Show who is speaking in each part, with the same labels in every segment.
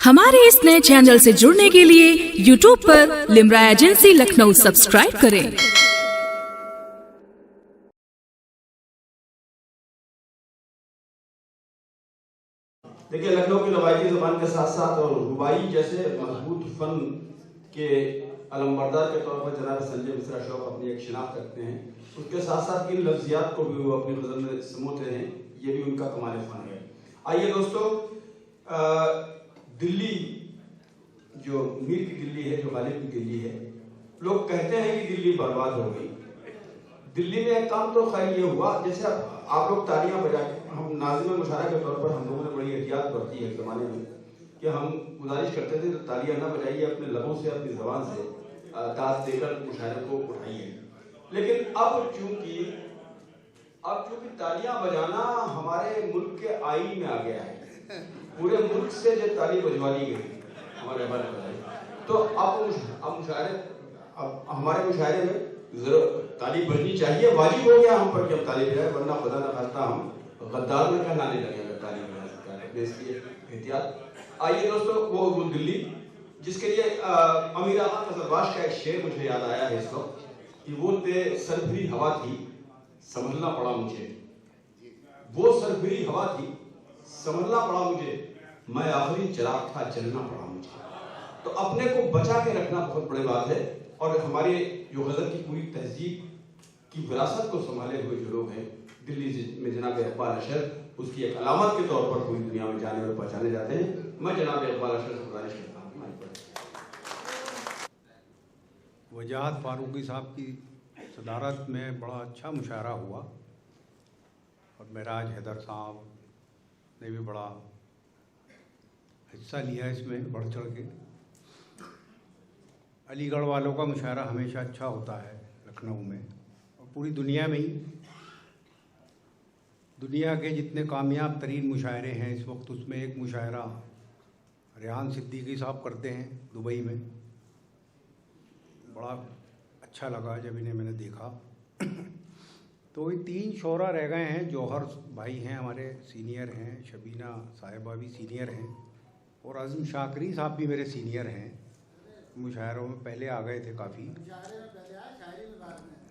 Speaker 1: हमारे इस नए चैनल से जुड़ने के लिए YouTube पर लिम्रा एजेंसी लखनऊ सब्सक्राइब करें।
Speaker 2: देखिए, लखनऊ की रवायती ज़बान के साथ साथ और रुबाई जैसे मजबूत फन के अलमबरदार के तौर पर जनाब संजय मिश्रा शौक अपनी एक शिनाख्त रखते हैं। उसके साथ साथ इन लफ्जियात को भी वो अपनी गज़ल में समोते हैं, ये भी उनका कमाल फन है। आइए दोस्तों, दिल्ली जो मीर की दिल्ली है, जो गालिब की दिल्ली है, लोग कहते हैं कि दिल्ली बर्बाद हो गई। दिल्ली में एक काम तो खैर ये हुआ, जैसे आप लोग तालियां बजा के, हम नाज़िम मुशायरा के तौर पर हम लोगों ने बड़ी एहतियात बरती है ज़माने में कि हम गुजारिश करते थे तो तालियां ना बजाइए, अपने लबों से अपनी ज़बान से दाद देकर मुशायरे को उठाइए। लेकिन अब चूंकि तालियां बजाना हमारे मुल्क के आईन में आ गया है, पूरे मुल्क से जो ताली बजवा ली गई हमारे बजाई, तो अब हमारे मुशायरे में जरूर ताली बजनी चाहिए, वाजिब हो गया हम पर कि हम ताली बजाए, वरना खुदा न खास्ता हम गद्दार में कहलाने लगे अगर ताली बजा सकता है। इसलिए एहतियात। आइए दोस्तों, वो दिल्ली जिसके लिए अमीर आगा कज़रवाश का एक शेर मुझे याद आया है इस वक्त कि वो सरफरी हवा थी, संभलना पड़ा मुझे। वो सरफरी हवा थी, संभलना पड़ा मुझे, मैं आखिरी चिराग था, जलना पड़ा मुझे। तो अपने को बचा के रखना बहुत बड़ी बात है। और हमारे जो गज़ल की पूरी तहजीब की विरासत को संभाले हुए जो लोग हैं दिल्ली में, जनाब इकबाल अशर उसकी एक अलामत के तौर पर पूरी दुनिया में जाने और पहचाने जाते हैं। मैं जनाब इकबाल अशर से गुजारिश करता हूँ
Speaker 3: वजाहत फारूकी साहब की सदारत में बड़ा अच्छा मुशायरा हुआ और मेराज हैदर साहब ने भी बड़ा हिस्सा लिया इसमें बढ़ चढ़ के। अलीगढ़ वालों का मुशायरा हमेशा अच्छा होता है लखनऊ में और पूरी दुनिया में ही। दुनिया के जितने कामयाब तरीन मुशायरे हैं इस वक्त, उसमें एक मुशायरा रेहान सिद्दीकी साहब करते हैं दुबई में। बड़ा अच्छा लगा जब इन्हें मैंने देखा। तो ये 3 शोरा रह गए हैं। जौहर भाई हैं हमारे, सीनियर हैं, शबीना साहिबा भी सीनियर हैं, और आज़म शाकरी साहब भी मेरे सीनियर हैं। मुशायरों में पहले आ गए थे काफ़ी।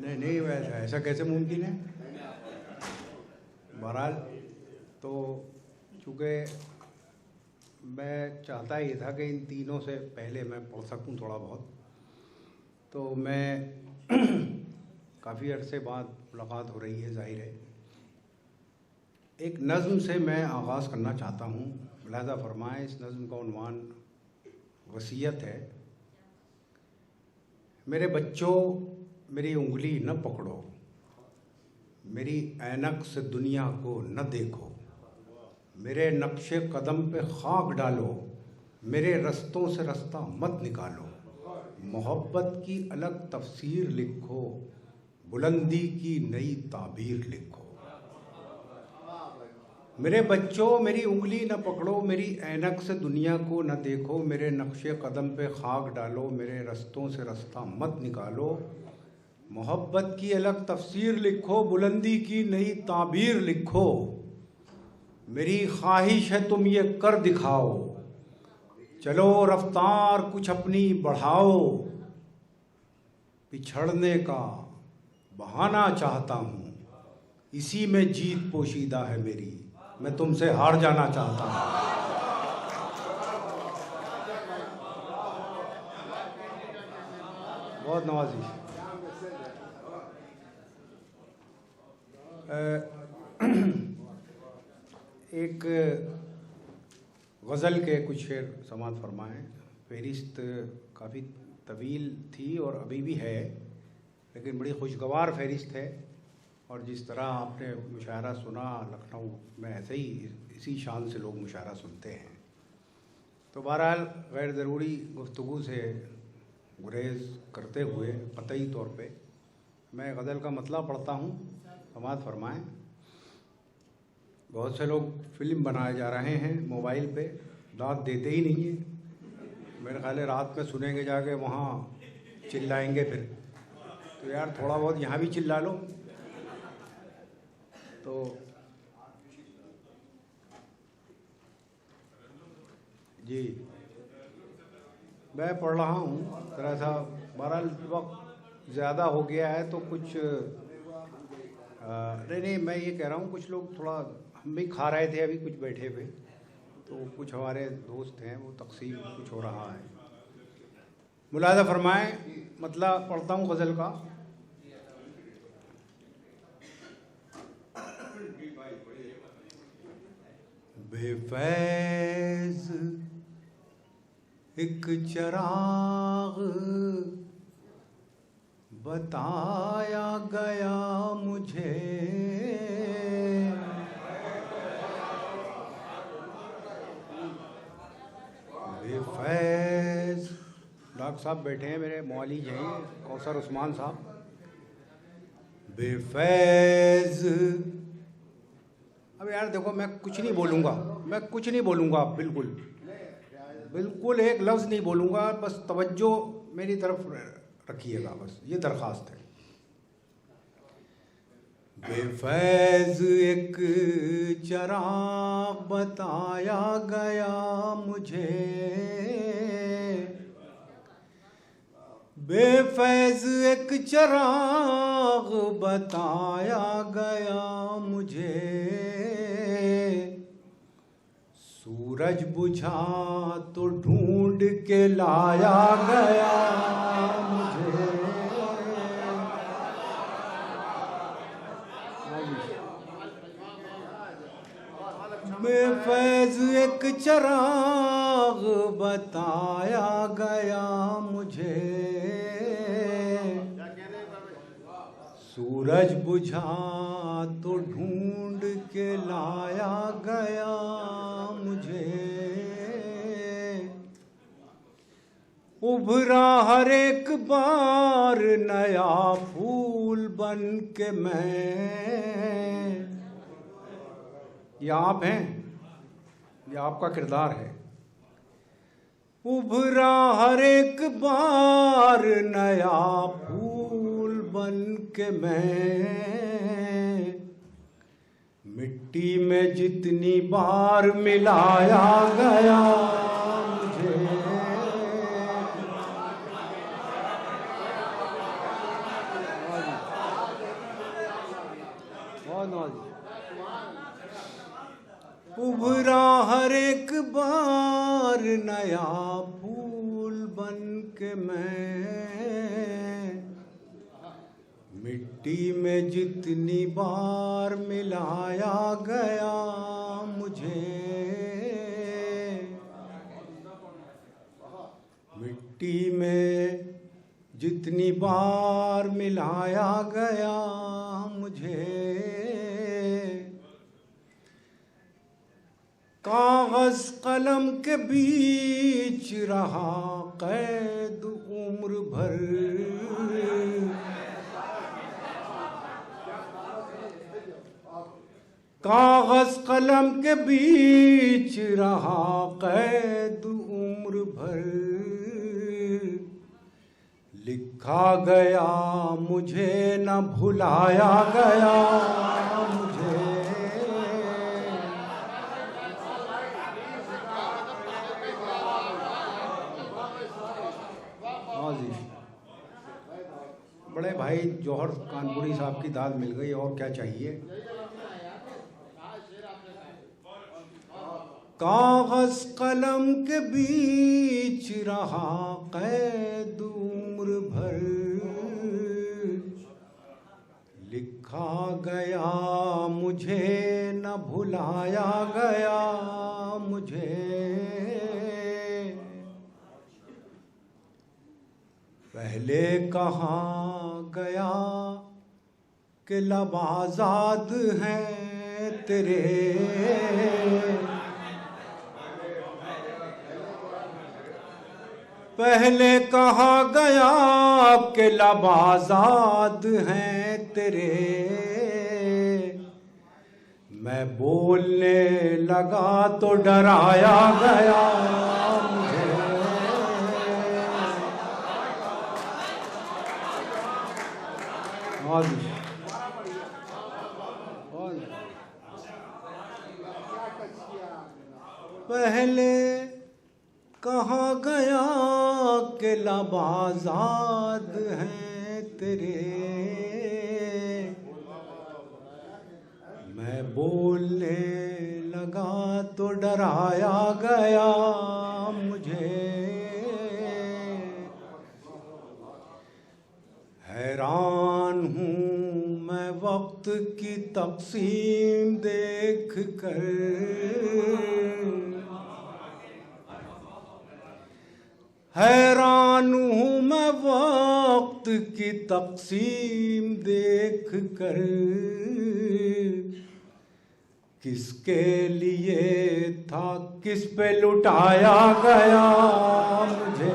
Speaker 3: नहीं वैसा ऐसा कैसे मुमकिन है। बहरहाल तो चूँकि मैं चाहता ये था कि इन तीनों से पहले मैं पढ़ सकूं थोड़ा बहुत, तो मैं काफ़ी अरसे बाद मुलाकात हो रही है, जाहिर है। एक नज़्म से मैं आगाज़ करना चाहता हूँ, लिहाजा फरमाएं। इस नज़्म का उन्वान वसीयत है। मेरे बच्चों, मेरी उंगली न पकड़ो, मेरी ऐनक से दुनिया को न देखो, मेरे नक्शे कदम पे खाक डालो, मेरे रस्तों से रास्ता मत निकालो, मोहब्बत की अलग तफसीर लिखो, बुलंदी की नई ताबीर लिखो। मेरे बच्चों, मेरी उंगली न पकड़ो, मेरी ऐनक से दुनिया को न देखो, मेरे नक्शे कदम पे खाक डालो, मेरे रस्तों से रास्ता मत निकालो, मोहब्बत की अलग तफसीर लिखो, बुलंदी की नई ताबीर लिखो। मेरी ख्वाहिश है तुम ये कर दिखाओ, चलो रफ्तार कुछ अपनी बढ़ाओ, पिछड़ने का बहाना चाहता हूँ, इसी में जीत पोशीदा है मेरी, मैं तुमसे हार जाना चाहता हूँ। बहुत नवाजी। एक गज़ल के कुछ शेर समात फरमाएँ। फहरिस्त काफ़ी तवील थी और अभी भी है, लेकिन बड़ी खुशगवार फहरिस्त है। और जिस तरह आपने मुशायरा सुना लखनऊ में, ऐसे ही इसी शान से लोग मुशायरा सुनते हैं। तो बहरहाल गैर ज़रूरी गुफ्तगू से गुरेज़ करते हुए क़तई तौर पे मैं गज़ल का मतलब पढ़ता हूँ, समात फरमाएँ। बहुत से लोग फ़िल्म बनाए जा रहे हैं मोबाइल पे, दाद देते ही नहीं है। मेरे ख्याल है रात में सुनेंगे जाके, वहाँ चिल्लाएंगे फिर। तो यार थोड़ा बहुत यहाँ भी चिल्ला लो। तो जी, मैं पढ़ रहा हूँ। थोड़ा सा बहरहाल वक्त ज़्यादा हो गया है तो कुछ नहीं, मैं ये कह रहा हूँ कुछ लोग थोड़ा, हम भी खा रहे थे अभी कुछ बैठे हुए, तो कुछ हमारे दोस्त हैं वो तकसीम कुछ हो रहा है। मुलाज़ा फरमाएं, मतलब पढ़ता हूँ गज़ल का। बेफैज़ एक चिराग बताया गया मुझे, बेफैज़। डॉक्टर साहब बैठे हैं, मेरे मौलिज हैं कौसर उस्मान साहब। बेफैज़, अब यार देखो, मैं कुछ नहीं बोलूँगा, बिल्कुल एक लफ्ज़ नहीं बोलूँगा, बस तवज्जो मेरी तरफ रखिएगा, बस ये दरख्वास्त है। बेफैज़ एक चिराग बताया गया मुझे, बेफैज़ एक चिराग बताया गया मुझे, सूरज बुझा तो ढूंढ के लाया गया मुझे। बेफैज़ एक चिराग बताया गया मुझे, सूरज बुझा तो ढूंढ के लाया गया मुझे, उभरा हर एक बार नया फूल बन के मैं। ये आप हैं, ये आपका किरदार है। उभरा हर एक बार नया फूल बन के मैं, मिट्टी में जितनी बार मिलाया गया मुझे। उभरा हर एक बार नया फूल बन के मैं, मिट्टी में जितनी बार मिलाया गया मुझे, मिट्टी में जितनी बार मिलाया गया मुझे, कागज कलम के बीच रहा कैद उम्र भर, कागज कलम के बीच रहा कैद उम्र भर, लिखा गया मुझे न भुलाया गया मुझे। बड़े भाई जौहर कानपुरी साहब की दाद मिल गई, और क्या चाहिए। कागज कलम के बीच रहा कैद उम्र भर, लिखा गया मुझे न भुलाया गया मुझे। पहले कहाँ गया कि लब आज़ाद हैं तेरे, पहले कहाँ गया कि लब आज़ाद हैं तेरे, मैं बोलने लगा तो डराया गया मुझे। कहाँ गया के लब आज़ाद हैं तेरे, मैं बोलने लगा तो डराया गया मुझे। हैरान हूँ मैं वक्त की तक़सीम देख कर, हैरान हूँ मैं वक्त की तक़सीम देख कर, किसके लिए था किस पे लुटाया गया मुझे,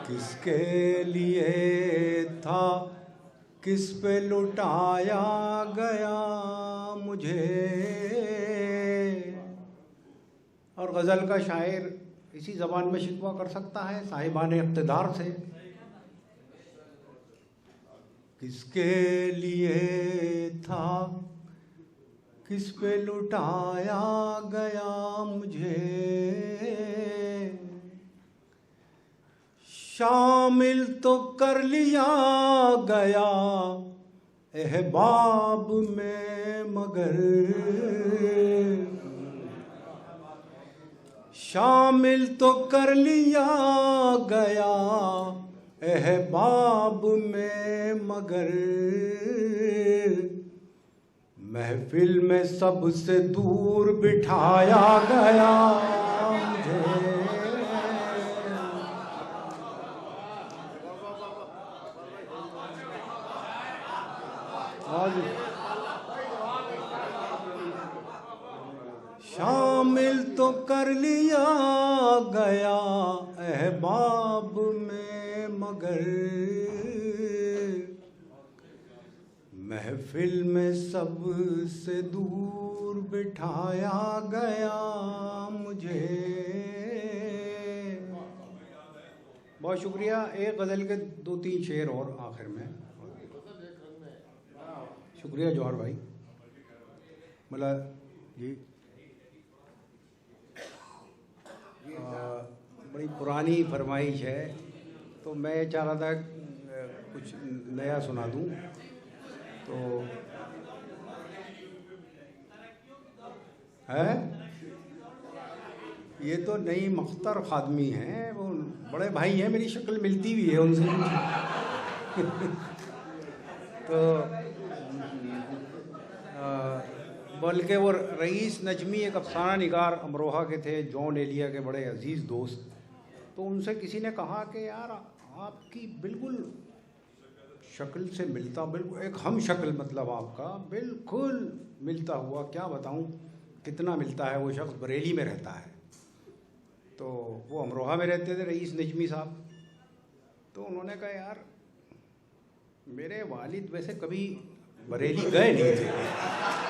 Speaker 3: किसके लिए था किस पे लुटाया गया मुझे। और गज़ल का शायर इसी ज़बान में शिकवा कर सकता है साहिबान इक़्तिदार से। किसके लिए था किस पे लुटाया गया मुझे, शामिल तो कर लिया गया अहबाब में मगर, शामिल तो कर लिया गया अहबाब में मगर, महफिल में सबसे दूर बिठाया गया मुझे। शामिल तो कर लिया गया अहबाब में मगर, महफिल में सबसे दूर बिठाया गया मुझे। बहुत शुक्रिया। एक गज़ल के 2-3 शेर और आखिर में। शुक्रिया जौहर भाई। मतलब जी बड़ी पुरानी फरमाइश है तो मैं चाह रहा था कुछ नया सुना दूं। तो है ये तो नई मख्तर खादमी हैं, वो बड़े भाई हैं, मेरी शक्ल मिलती भी है उनसे। तो बल्कि वो रईस नजमी एक अफसाना निगार अमरोहा के थे, जॉन एलिया के बड़े अजीज़ दोस्त। तो उनसे किसी ने कहा कि यार आपकी बिल्कुल शक्ल से मिलता, बिल्कुल एक हम शक्ल, मतलब आपका बिल्कुल मिलता हुआ, क्या बताऊं कितना मिलता है। वो शख्स बरेली में रहता है, तो वो अमरोहा में रहते थे रईस नजमी साहब। तो उन्होंने कहा यार मेरे वालिद वैसे कभी बरेली गए नहीं थे।